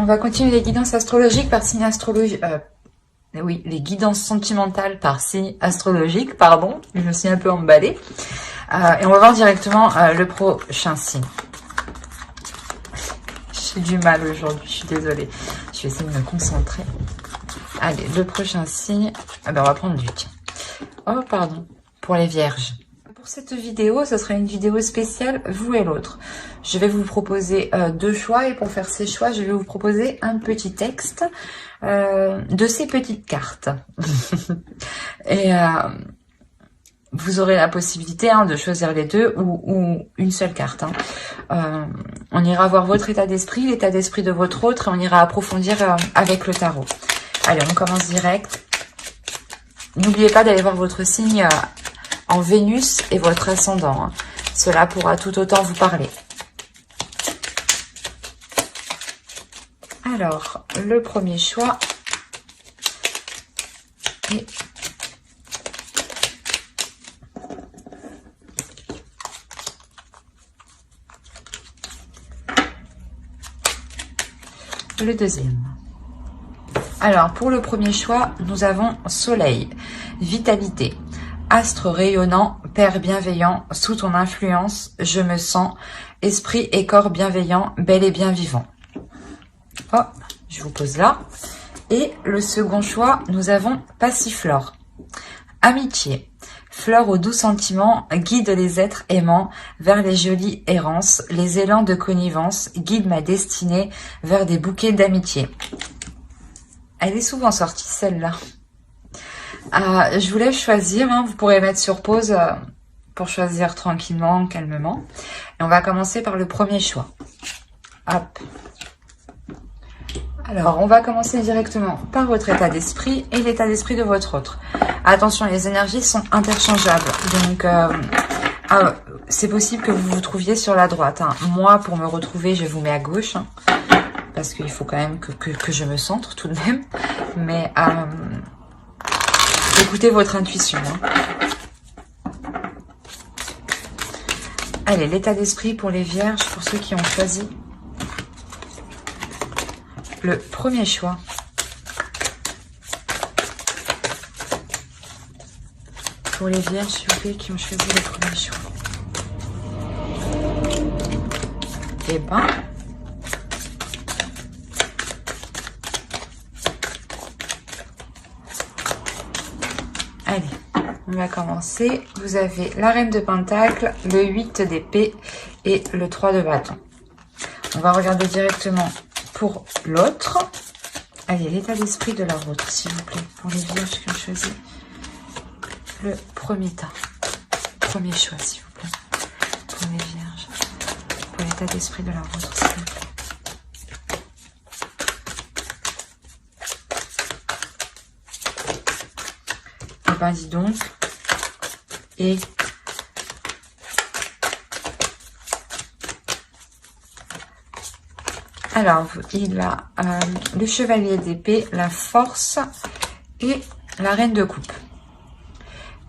On va continuer les guidances astrologiques par signe astrologique. Oui, les guidances sentimentales par signe astrologique, pardon. Je me suis un peu emballée. Et on va voir directement le prochain signe. J'ai du mal aujourd'hui, je suis désolée. Je vais essayer de me concentrer. Allez, le prochain signe. Ah ben, on va prendre du tien. Oh, pardon. Pour les vierges. Pour cette vidéo, ce sera une vidéo spéciale, vous et l'autre. Je vais vous proposer deux choix et pour faire ces choix, je vais vous proposer un petit texte de ces petites cartes. Et vous aurez la possibilité de choisir les deux ou une seule carte. On ira voir votre état d'esprit, l'état d'esprit de votre autre et on ira approfondir avec le tarot. Allez, on commence direct. N'oubliez pas d'aller voir votre signe en Vénus et votre ascendant. Cela pourra tout autant vous parler. Alors, le premier choix est le deuxième. Alors, pour le premier choix, nous avons Soleil, vitalité. Astre rayonnant, Père bienveillant, sous ton influence, je me sens, esprit et corps bienveillant, bel et bien vivant. Oh, je vous pose là. Et le second choix, nous avons Passiflore. Amitié. Fleur aux doux sentiments, guide les êtres aimants vers les jolies errances, les élans de connivence, guide ma destinée vers des bouquets d'amitié. Elle est souvent sortie celle-là. Je vous laisse choisir, vous pourrez mettre sur pause pour choisir tranquillement, calmement. Et on va commencer par le premier choix. Hop. Alors, on va commencer directement par votre état d'esprit et l'état d'esprit de votre autre. Attention, les énergies sont interchangeables. Donc, c'est possible que vous vous trouviez sur la droite. Moi, pour me retrouver, je vous mets à gauche. Parce qu'il faut quand même que je me centre tout de même. Mais écoutez votre intuition. Allez, l'état d'esprit pour les vierges, pour ceux qui ont choisi le premier choix. Pour les vierges, s'il vous plaît, qui ont choisi le premier choix. Eh ben, allez, on va commencer. Vous avez la reine de pentacle, le 8 d'épée et le 3 de bâton. On va regarder directement pour l'autre. Allez, l'état d'esprit de la vôtre, s'il vous plaît, pour les vierges qui ont choisi le premier tas. Premier choix, s'il vous plaît, pour les vierges. Pour l'état d'esprit de la vôtre, s'il vous plaît. Eh ben, dis donc. Et alors, il a le chevalier d'épée, la force et la reine de coupe.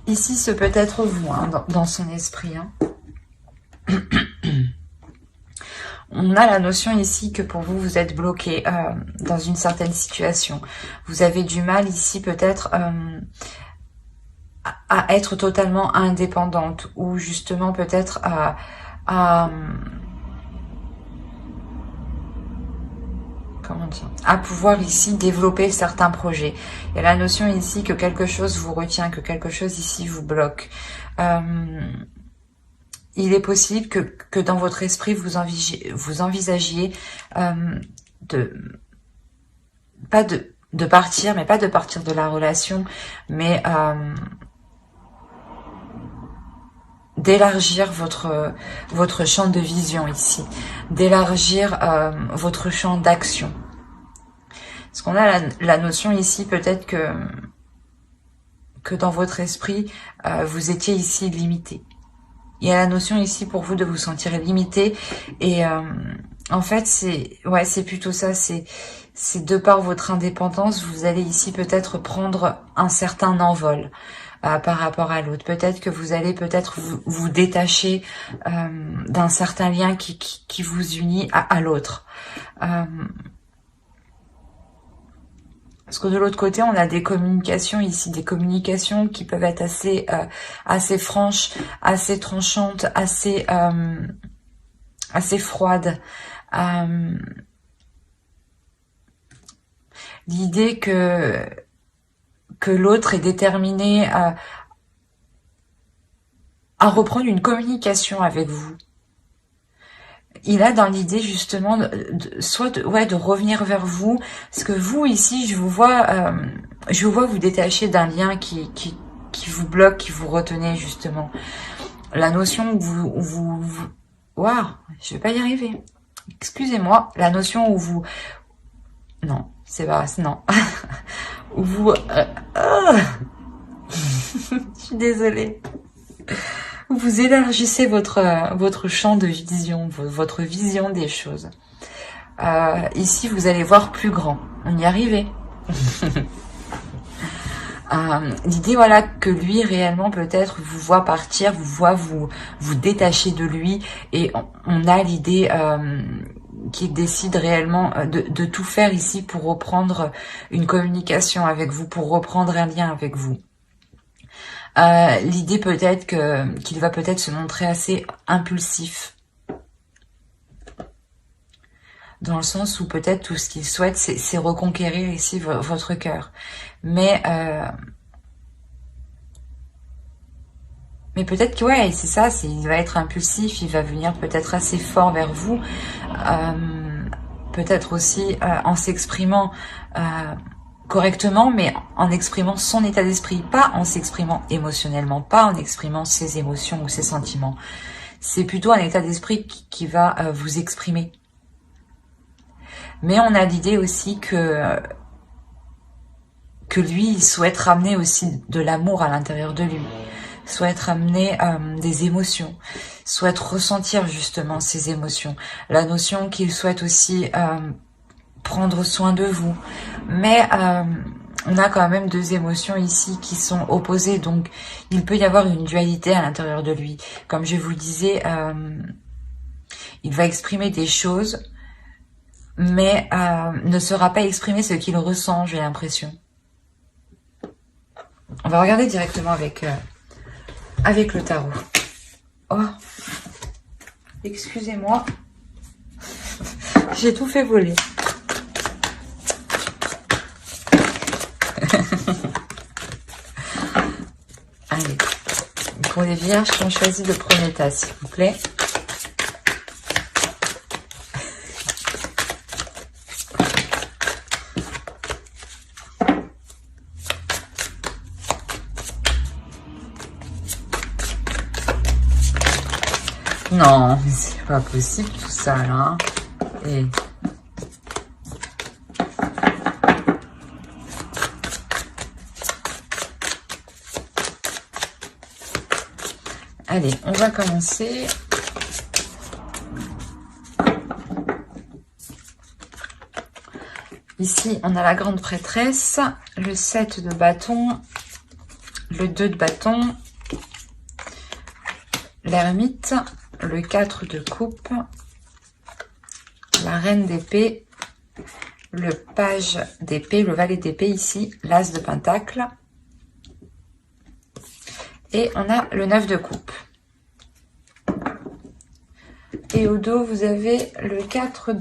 Ici, ce peut être vous, dans son esprit. On a la notion ici que pour vous, vous êtes bloqué dans une certaine situation. Vous avez du mal ici peut-être à être totalement indépendante ou justement peut-être à pouvoir ici développer certains projets. Il y a la notion ici que quelque chose vous retient, que quelque chose ici vous bloque. Il est possible que dans votre esprit, vous envisagiez de partir, mais pas de partir de la relation, mais d'élargir votre champ de vision ici, d'élargir votre champ d'action. Parce qu'on a la notion ici, peut-être que dans votre esprit, vous étiez ici limité. Il y a la notion ici pour vous de vous sentir limité et en fait c'est plutôt ça, c'est de par votre indépendance, vous allez ici peut-être prendre un certain envol par rapport à l'autre. Peut-être que vous allez vous détacher d'un certain lien qui vous unit à l'autre. Parce que de l'autre côté, on a des communications ici, des communications qui peuvent être assez franches, assez tranchantes, assez froides. L'idée que l'autre est déterminé à reprendre une communication avec vous. Il a dans l'idée justement de revenir vers vous, parce que vous ici, je vous vois vous détacher d'un lien qui vous bloque, qui vous retenait justement. La notion où waouh, je vais pas y arriver. Excusez-moi, la notion où vous, non, c'est pas, non, où vous, je suis désolée. Vous élargissez votre champ de vision, votre vision des choses. Ici, vous allez voir plus grand. On y arrivait. L'idée, voilà, que lui, réellement, peut-être, vous voit partir, vous voit vous détacher de lui. Et on a l'idée qu'il décide réellement de tout faire ici pour reprendre une communication avec vous, pour reprendre un lien avec vous. L'idée peut-être qu'il va peut-être se montrer assez impulsif, dans le sens où peut-être tout ce qu'il souhaite c'est reconquérir ici votre cœur, mais peut-être que ouais, c'est ça, il va être impulsif, il va venir peut-être assez fort vers vous, peut-être aussi en s'exprimant correctement, mais en exprimant son état d'esprit, pas en s'exprimant émotionnellement, pas en exprimant ses émotions ou ses sentiments. C'est plutôt un état d'esprit qui va vous exprimer. Mais on a l'idée aussi que lui, il souhaite ramener aussi de l'amour à l'intérieur de lui, souhaite ramener des émotions, souhaite ressentir justement ces émotions. La notion qu'il souhaite aussi prendre soin de vous, mais on a quand même deux émotions ici qui sont opposées, donc il peut y avoir une dualité à l'intérieur de lui. Comme je vous le disais, il va exprimer des choses, mais ne saura pas exprimer ce qu'il ressent, j'ai l'impression. On va regarder directement avec le tarot. Oh, excusez-moi, j'ai tout fait voler. Allez, pour les vierges qui ont choisi le premier tas, s'il vous plaît. Non, mais c'est pas possible tout ça là. Et allez, on va commencer. Ici, on a la grande prêtresse, le 7 de bâton, le 2 de bâton, l'ermite, le 4 de coupe, la reine d'épée, le page d'épée, le valet d'épée ici, l'as de pentacle. Et on a le 9 de coupe. Et au dos, vous avez le 4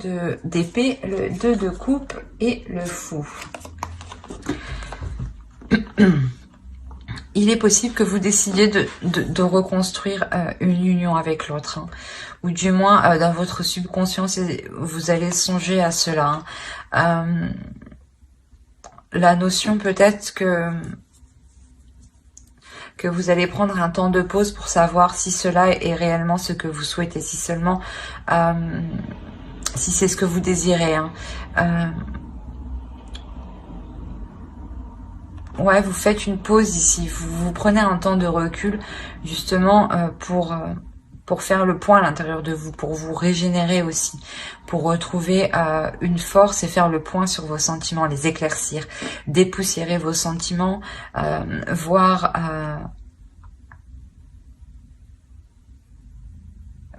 d'épée, le 2 de coupe et le fou. Il est possible que vous décidiez de reconstruire une union avec l'autre. Hein. Ou du moins, dans votre subconscient, vous allez songer à cela. Hein. La notion peut-être que vous allez prendre un temps de pause pour savoir si cela est réellement ce que vous souhaitez, si seulement, si c'est ce que vous désirez. Hein. Ouais, vous faites une pause ici, vous prenez un temps de recul justement pour faire le point à l'intérieur de vous, pour vous régénérer aussi, pour retrouver une force et faire le point sur vos sentiments, les éclaircir, dépoussiérer vos sentiments, voir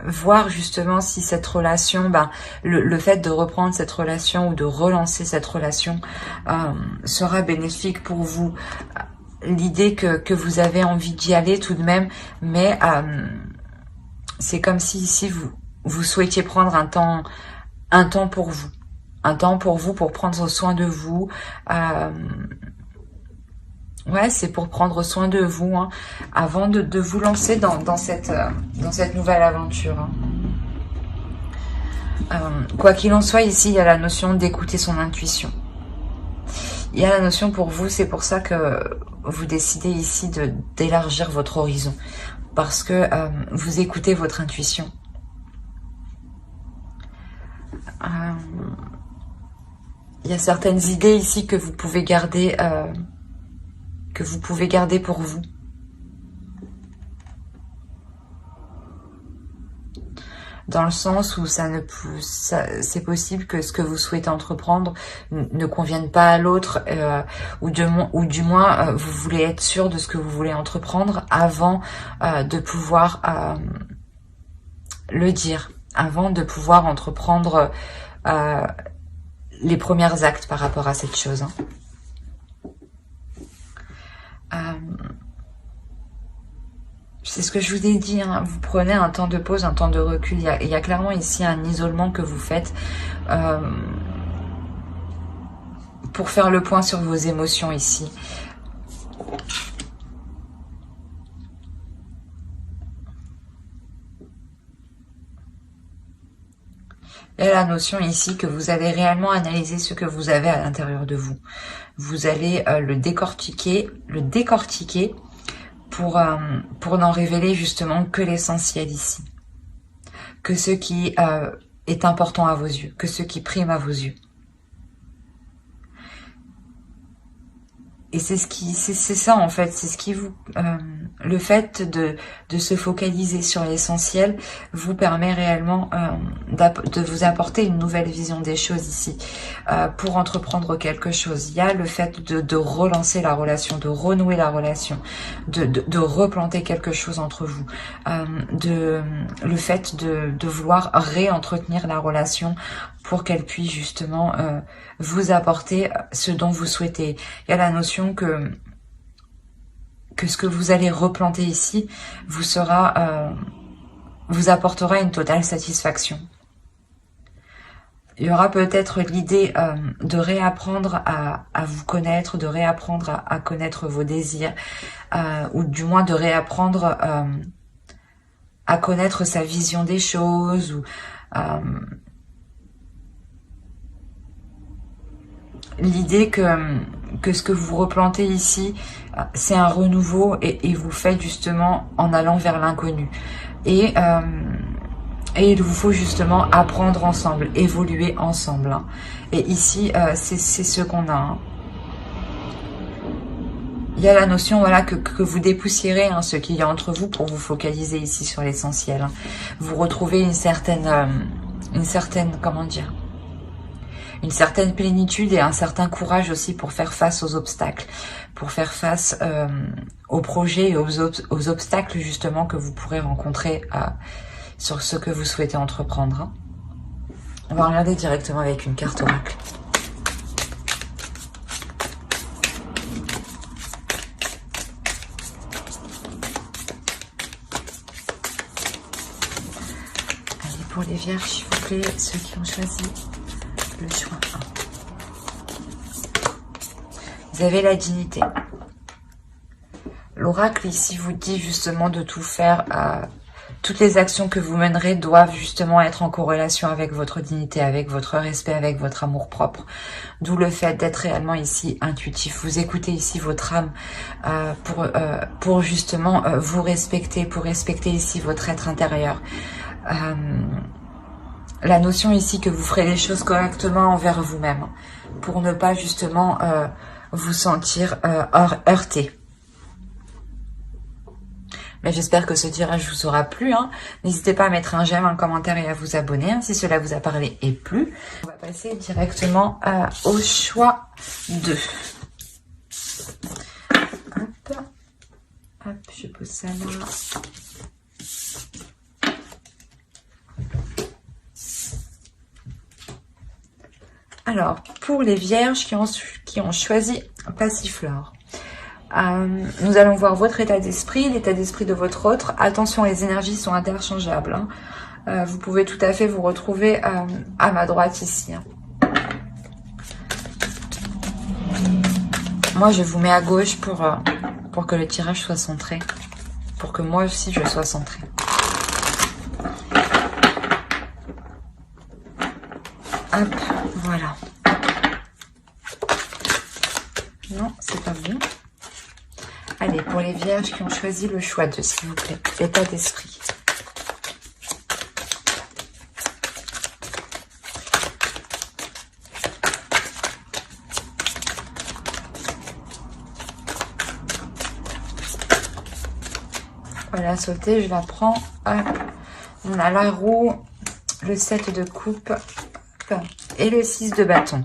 voir justement si cette relation, le fait de reprendre cette relation ou de relancer cette relation sera bénéfique pour vous. L'idée que vous avez envie d'y aller tout de même, mais c'est comme si ici vous souhaitiez prendre un temps pour vous. Un temps pour vous, pour prendre soin de vous. Ouais, c'est pour prendre soin de vous, hein, avant de vous lancer dans cette nouvelle aventure. Quoi qu'il en soit, ici, il y a la notion d'écouter son intuition. Il y a la notion pour vous, c'est pour ça que vous décidez ici d'élargir votre horizon. Parce que vous écoutez votre intuition. Il y a certaines idées ici que vous pouvez garder pour vous. Dans le sens où c'est possible que ce que vous souhaitez entreprendre ne convienne pas à l'autre, ou du moins vous voulez être sûr de ce que vous voulez entreprendre avant de pouvoir le dire, avant de pouvoir entreprendre les premiers actes par rapport à cette chose. C'est ce que je vous ai dit, hein. Vous prenez un temps de pause, un temps de recul. Il y a clairement ici un isolement que vous faites pour faire le point sur vos émotions ici. Il y a la notion ici que vous allez réellement analyser ce que vous avez à l'intérieur de vous. Vous allez le décortiquer pour n'en révéler justement que l'essentiel ici. Que ce qui est important à vos yeux, que ce qui prime à vos yeux. Et c'est ça en fait, c'est ce qui vous... le fait de se focaliser sur l'essentiel vous permet réellement de vous apporter une nouvelle vision des choses ici. Pour entreprendre quelque chose, il y a le fait de relancer la relation, de renouer la relation, de replanter quelque chose entre vous. Le fait de vouloir réentretenir la relation pour qu'elle puisse justement vous apporter ce dont vous souhaitez. Il y a la notion que ce que vous allez replanter ici vous apportera une totale satisfaction. Il y aura peut-être l'idée de réapprendre à vous connaître, de réapprendre à connaître vos désirs, ou du moins de réapprendre à connaître sa vision des choses, ou l'idée que ce que vous replantez ici, c'est un renouveau et vous faites justement en allant vers l'inconnu. Et il vous faut justement apprendre ensemble, évoluer ensemble. Hein. Et ici, c'est ce qu'on a. Hein. Il y a la notion voilà, que vous dépoussiérez hein, ce qu'il y a entre vous pour vous focaliser ici sur l'essentiel. Hein. Vous retrouvez une certaine comment dire, une certaine plénitude et un certain courage aussi pour faire face aux obstacles, pour faire face aux projets et aux obstacles justement que vous pourrez rencontrer sur ce que vous souhaitez entreprendre. Hein. On va regarder directement avec une carte oracle. Allez, pour les vierges, s'il vous plaît, ceux qui ont choisi le choix 1. Vous avez la dignité. L'oracle ici vous dit justement de tout faire. Toutes les actions que vous mènerez doivent justement être en corrélation avec votre dignité, avec votre respect, avec votre amour-propre. D'où le fait d'être réellement ici intuitif. Vous écoutez ici votre âme pour justement vous respecter, pour respecter ici votre être intérieur. La notion ici que vous ferez les choses correctement envers vous-même pour ne pas justement vous sentir heurté. Mais j'espère que ce tirage vous aura plu. Hein. N'hésitez pas à mettre un j'aime, un commentaire et à vous abonner hein, si cela vous a parlé et plu. On va passer directement au choix 2. Hop, hop, je pose ça là. Alors, pour les vierges qui ont choisi Passiflore, nous allons voir votre état d'esprit, l'état d'esprit de votre autre. Attention, les énergies sont interchangeables. Hein. Vous pouvez tout à fait vous retrouver à ma droite ici. Hein. Moi, je vous mets à gauche pour que le tirage soit centré. Pour que moi aussi, je sois centrée. Hop, voilà. Non, c'est pas bon. Allez, pour les vierges qui ont choisi le choix de, s'il vous plaît, l'état d'esprit. Voilà, sauter, je la prends. Hop. On a la roue, le 7 de coupe et le 6 de bâton.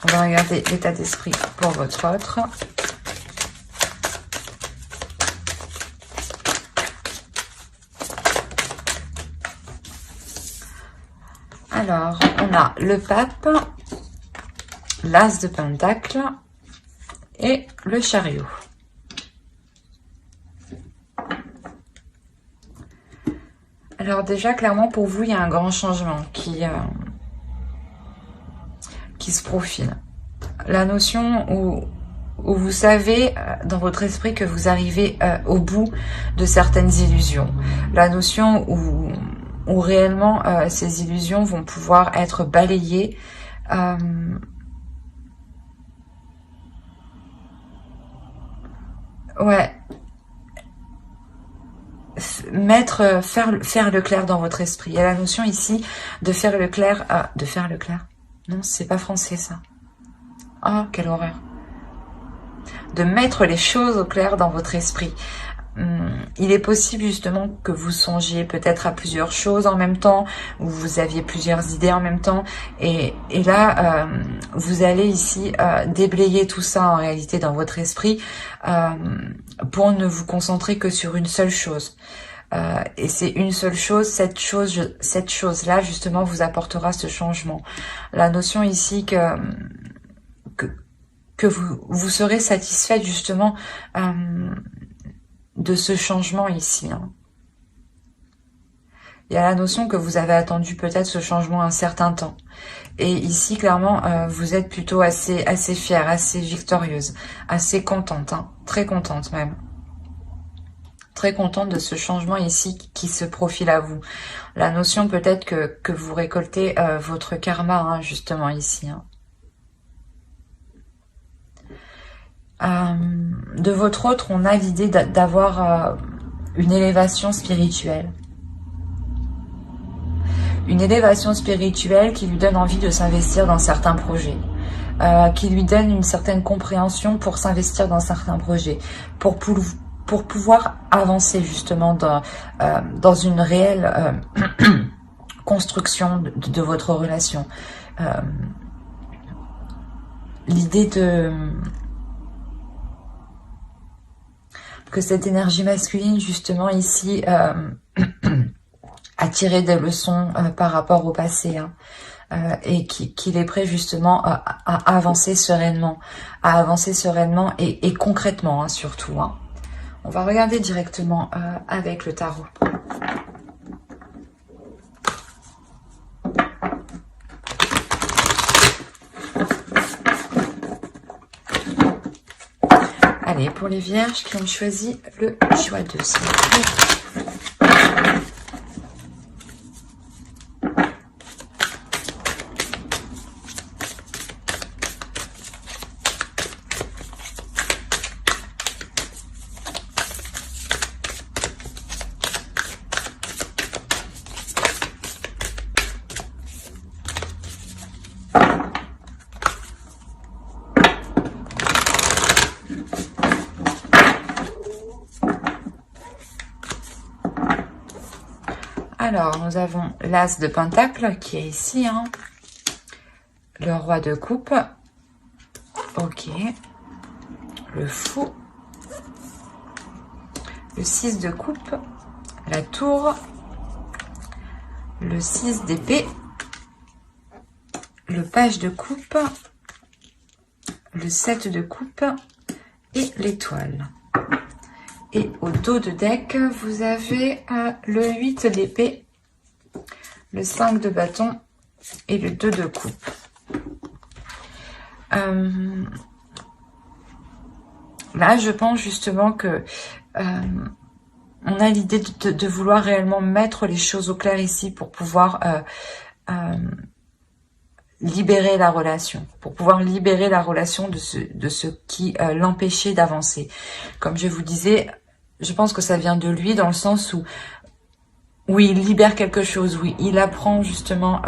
On va regarder l'état d'esprit pour votre autre. Alors, on a le pape, l'as de pentacle et le chariot. Alors déjà, clairement, pour vous, il y a un grand changement qui se profile. La notion où vous savez dans votre esprit que vous arrivez au bout de certaines illusions. La notion où réellement ces illusions vont pouvoir être balayées. Ouais. Faire le clair dans votre esprit. Il y a la notion ici de faire le clair. De faire le clair. Non, c'est pas français ça. Oh, quelle horreur. De mettre les choses au clair dans votre esprit. Il est possible justement que vous songiez peut-être à plusieurs choses en même temps, ou vous aviez plusieurs idées en même temps, et là, vous allez ici déblayer tout ça en réalité dans votre esprit pour ne vous concentrer que sur une seule chose. Et c'est une seule chose, cette chose-là justement vous apportera ce changement. La notion ici que vous serez satisfait justement de ce changement ici. Hein. Il y a la notion que vous avez attendu peut-être ce changement un certain temps. Et ici, clairement, vous êtes plutôt assez fière, assez victorieuse, assez contente, hein, très contente même. Très contente de ce changement ici qui se profile à vous. La notion peut-être que vous récoltez votre karma, hein, justement ici. Hein. De votre autre, on a l'idée d'avoir une élévation spirituelle. Une élévation spirituelle qui lui donne envie de s'investir dans certains projets. Qui lui donne une certaine compréhension pour s'investir dans certains projets. Pour pouvoir avancer justement dans une réelle construction de votre relation. L'idée que cette énergie masculine justement ici a tiré des leçons par rapport au passé hein, et qu'il est prêt justement à avancer sereinement, et concrètement hein, surtout. Hein. On va regarder directement avec le tarot. Allez, pour les vierges qui ont choisi le choix de s'il vous plaît. Alors, nous avons l'as de pentacle qui est ici, hein. Le roi de coupe, ok, le fou, le 6 de coupe, la tour, le 6 d'épée, le page de coupe, le 7 de coupe et l'étoile. Et au dos de deck, vous avez le 8 d'épée, le 5 de bâton et le 2 de coupe. Là, je pense justement que on a l'idée de vouloir réellement mettre les choses au clair ici pour pouvoir libérer la relation, de ce qui l'empêchait d'avancer. Comme je vous disais, je pense que ça vient de lui dans le sens où il libère quelque chose, oui, il apprend justement,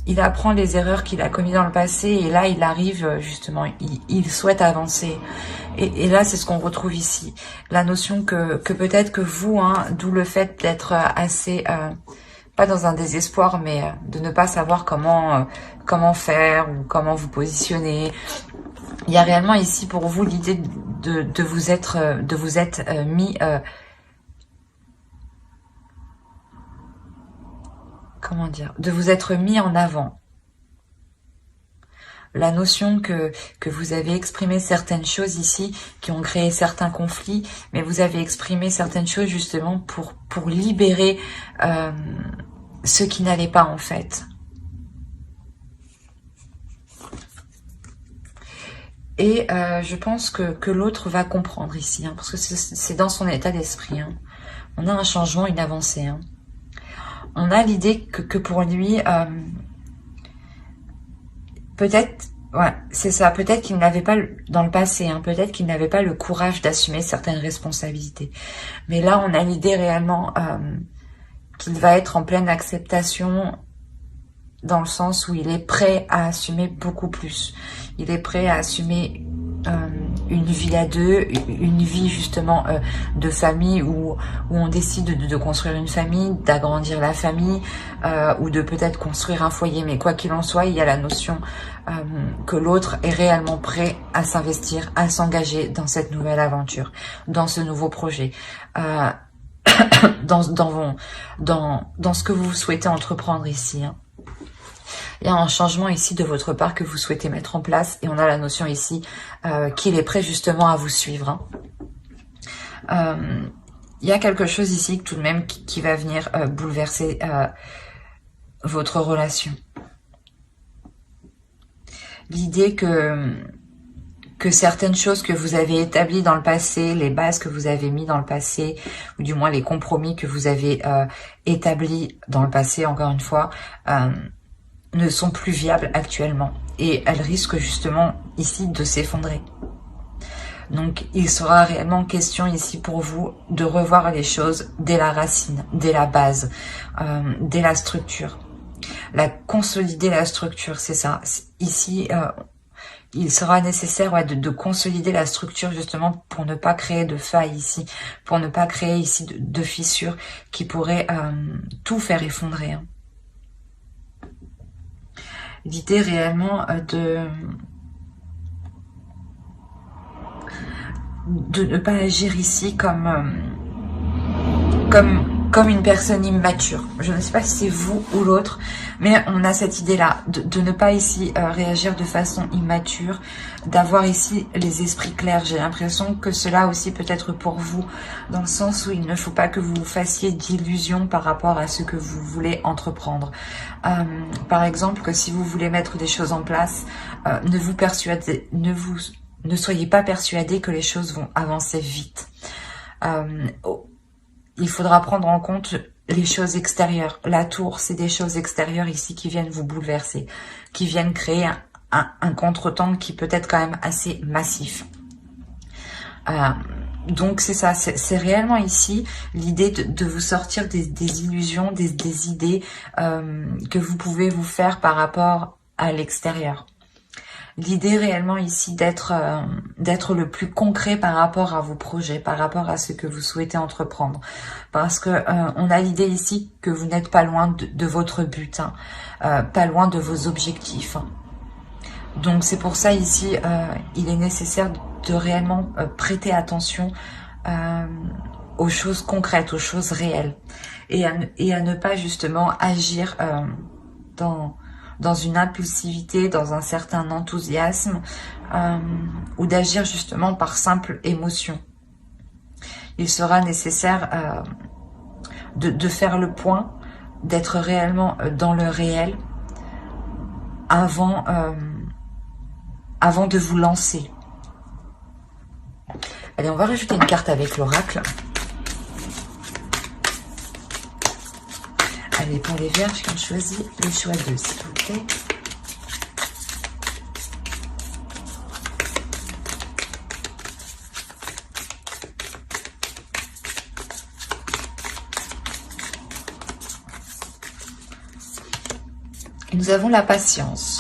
il apprend les erreurs qu'il a commises dans le passé et là il arrive justement, il souhaite avancer. Et là c'est ce qu'on retrouve ici, la notion que peut-être que vous, d'où le fait d'être assez, pas dans un désespoir, mais de ne pas savoir comment faire ou comment vous positionner. Il y a réellement ici pour vous l'idée de vous être mis... comment dire, de vous être mis en avant. La notion que vous avez exprimé certaines choses ici qui ont créé certains conflits, mais vous avez exprimé certaines choses justement pour libérer ce qui n'allait pas en fait. Et je pense que l'autre va comprendre ici, parce que c'est dans son état d'esprit. On a un changement, une avancée. On a l'idée que pour lui, peut-être, ouais, c'est ça, peut-être qu'il n'avait pas, dans le passé, peut-être qu'il n'avait pas le courage d'assumer certaines responsabilités. Mais là, on a l'idée réellement qu'il va être en pleine acceptation, dans le sens où il est prêt à assumer beaucoup plus. Il est prêt à assumer une vie à deux, une vie justement de famille où on décide de construire une famille, d'agrandir la famille ou de peut-être construire un foyer. Mais quoi qu'il en soit, il y a la notion que l'autre est réellement prêt à s'investir, à s'engager dans cette nouvelle aventure, dans ce nouveau projet. Dans ce que vous souhaitez entreprendre ici. Il y a un changement ici de votre part que vous souhaitez mettre en place et on a la notion ici qu'il est prêt justement à vous suivre. Il y a quelque chose ici tout de même qui va venir bouleverser votre relation. L'idée que certaines choses que vous avez établies dans le passé, les bases que vous avez mis dans le passé, ou du moins les compromis que vous avez établis dans le passé, encore une fois, ne sont plus viables actuellement. Et elles risquent justement ici de s'effondrer. Donc il sera réellement question ici pour vous de revoir les choses dès la racine, dès la base, dès la structure. Consolider la structure, c'est ça. Ici, il sera nécessaire de consolider la structure justement pour ne pas créer de failles ici, pour ne pas créer ici de fissures qui pourraient tout faire effondrer. L'idée réellement de ne pas agir ici comme une personne immature. Je ne sais pas si c'est vous ou l'autre, mais on a cette idée-là, de ne pas ici réagir de façon immature, d'avoir ici les esprits clairs. J'ai l'impression que cela aussi peut être pour vous, dans le sens où il ne faut pas que vous fassiez d'illusions par rapport à ce que vous voulez entreprendre. Par exemple, que si vous voulez mettre des choses en place, ne soyez pas persuadé que les choses vont avancer vite. Il faudra prendre en compte les choses extérieures. La tour, c'est des choses extérieures ici qui viennent vous bouleverser, qui viennent créer un contretemps qui peut être quand même assez massif. Donc c'est ça, c'est réellement ici l'idée de vous sortir des illusions, des idées que vous pouvez vous faire par rapport à l'extérieur. L'idée réellement ici d'être le plus concret par rapport à vos projets, par rapport à ce que vous souhaitez entreprendre. Parce que on a l'idée ici que vous n'êtes pas loin de votre but, pas loin de vos objectifs. Donc c'est pour ça ici, il est nécessaire de réellement prêter attention aux choses concrètes, aux choses réelles. Et à ne pas justement agir dans une impulsivité, dans un certain enthousiasme, ou d'agir justement par simple émotion. Il sera nécessaire de faire le point, d'être réellement dans le réel avant de vous lancer. Allez, on va rajouter une carte avec l'oracle. Allez, pour les vierges qui ont choisi le choix 2, s'il vous plaît. Et nous avons la patience.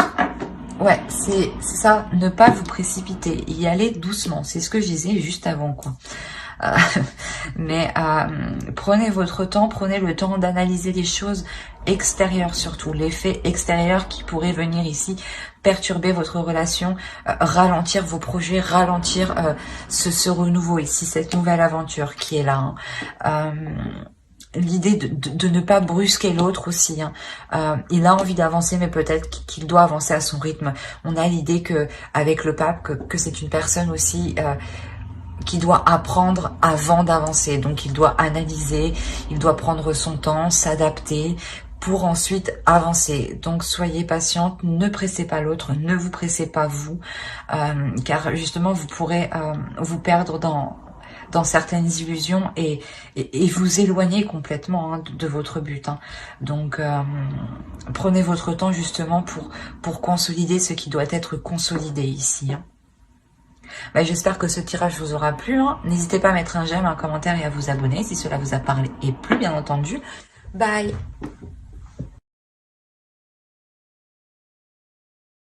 Ouais, c'est ça, ne pas vous précipiter, y aller doucement. C'est ce que je disais juste avant, quoi. Mais prenez votre temps, prenez le temps d'analyser les choses extérieures surtout, les faits extérieurs qui pourraient venir ici perturber votre relation, ralentir vos projets, ralentir ce renouveau ici, cette nouvelle aventure qui est là. L'idée de ne pas brusquer l'autre aussi. Il a envie d'avancer, mais peut-être qu'il doit avancer à son rythme. On a l'idée que avec le pape, que c'est une personne aussi qui doit apprendre avant d'avancer. Donc il doit analyser, il doit prendre son temps, s'adapter pour ensuite avancer. Donc soyez patiente, ne pressez pas l'autre, ne vous pressez pas vous, car justement vous pourrez vous perdre dans certaines illusions et vous éloigner complètement de votre but. Donc, prenez votre temps justement pour consolider ce qui doit être consolidé ici. J'espère que ce tirage vous aura plu. N'hésitez pas à mettre un j'aime, un commentaire et à vous abonner si cela vous a parlé et plu, bien entendu. Bye!